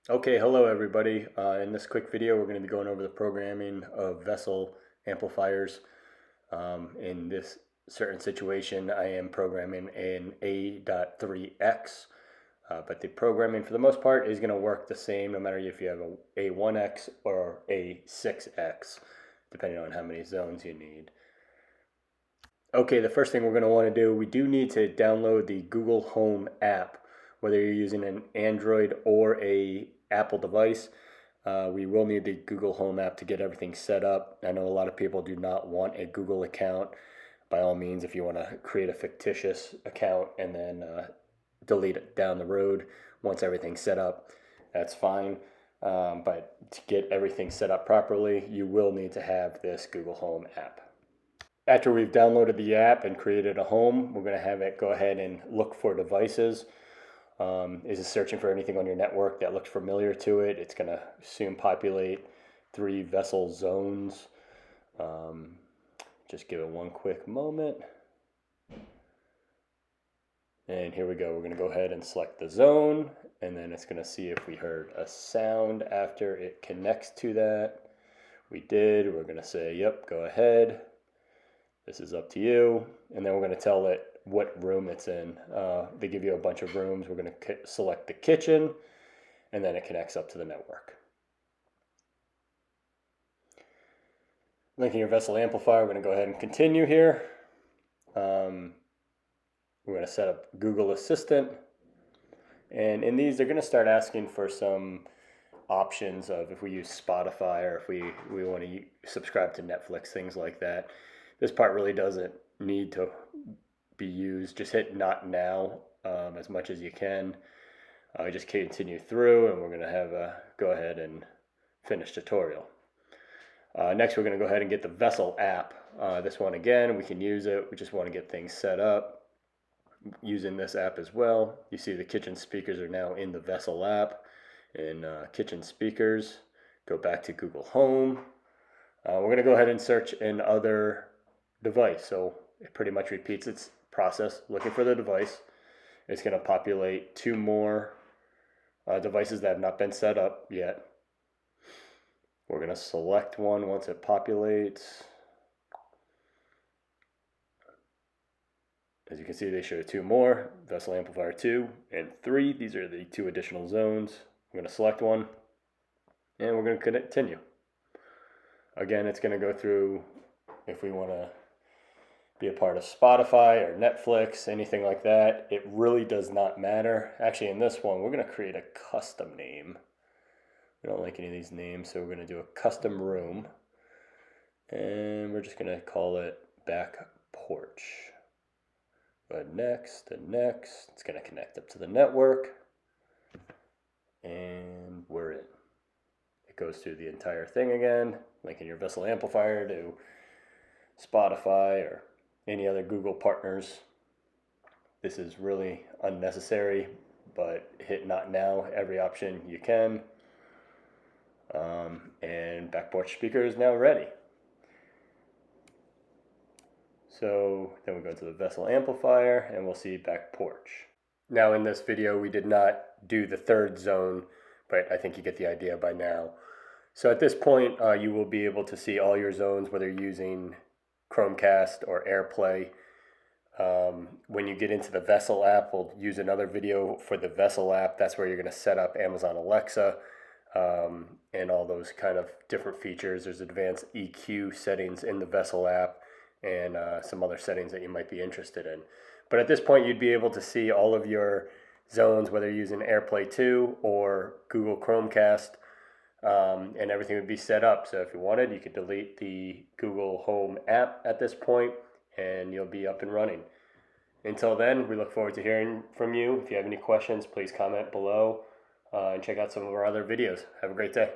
Okay, hello everybody. In this quick video, we're going to be going over the programming of VSSL amplifiers. In this certain situation, I am programming an A.3X, but the programming for the most part is going to work the same no matter if you have a 1X or a 6X, depending on how many zones you need. Okay, the first thing we're going to want to do, we do need to download the Google Home app, whether you're using an Android or a Apple device. We will need the Google Home app to get everything set up. I know a lot of people do not want a Google account. By all means, if you want to create a fictitious account and then delete it down the road once everything's set up, that's fine. But to get everything set up properly, you will need to have this Google Home app. After we've downloaded the app and created a home, we're going to have it go ahead and look for devices. Is it searching for anything on your network that looks familiar to it? It's going to soon populate 3 VSSL zones. Just give it one quick moment. And here we go. We're going to go ahead and select the zone, and then it's going to see if we heard a sound after it connects to that. We did. We're going to say, yep, go ahead. This is up to you. And then we're going to tell it what room it's in. They give you a bunch of rooms. We're going to select the kitchen, and then it connects up to the network. Linking your VSSL amplifier, we're going to go ahead and continue here. We're going to set up Google Assistant. And in these, they're going to start asking for some options of if we use Spotify or if we want to subscribe to Netflix, things like that. This part really doesn't need to be used. Just hit not now as much as you can. Just continue through, and we're going to have a go ahead and finish tutorial. Next, we're going to go ahead and get the VSSL app. This one again, we can use it. We just want to get things set up using this app as well. You see the kitchen speakers are now in the VSSL app. In kitchen speakers, go back to Google Home. We're going to go ahead and search in other device. So it pretty much repeats its process, looking for the device. It's going to populate 2 more devices that have not been set up yet. We're going to select one once it populates. As you can see, they show 2 more, VSSL amplifier 2 and 3. These are the 2 additional zones. I'm going to select one, and we're going to continue. Again, it's going to go through if we want to be a part of Spotify or Netflix, anything like that. It really does not matter. Actually, in this one, we're going to create a custom name. We don't like any of these names, so we're going to do a custom room. And we're just going to call it back porch. Go ahead, next and next. It's going to connect up to the network. And we're in. It goes through the entire thing again, linking your VSSL amplifier to Spotify or any other Google partners. This is really unnecessary, but hit not now every option you can. And back porch speaker is now ready. So then we go to the VSSL amplifier and we'll see back porch. Now in this video we did not do the 3rd zone, but I think you get the idea by now. So at this point you will be able to see all your zones, whether you're using Chromecast or Airplay. When you get into the VSSL app, we'll use another video for the VSSL app. That's where you're going to set up Amazon Alexa and all those kind of different features. There's advanced EQ settings in the VSSL app and some other settings that you might be interested in. But at this point, you'd be able to see all of your zones, whether you're using Airplay 2 or Google Chromecast, and everything would be set up. So if you wanted, you could delete the Google Home app at this point, and you'll be up and running. Until then, we look forward to hearing from you. If you have any questions, please comment below and check out some of our other videos. Have a great day.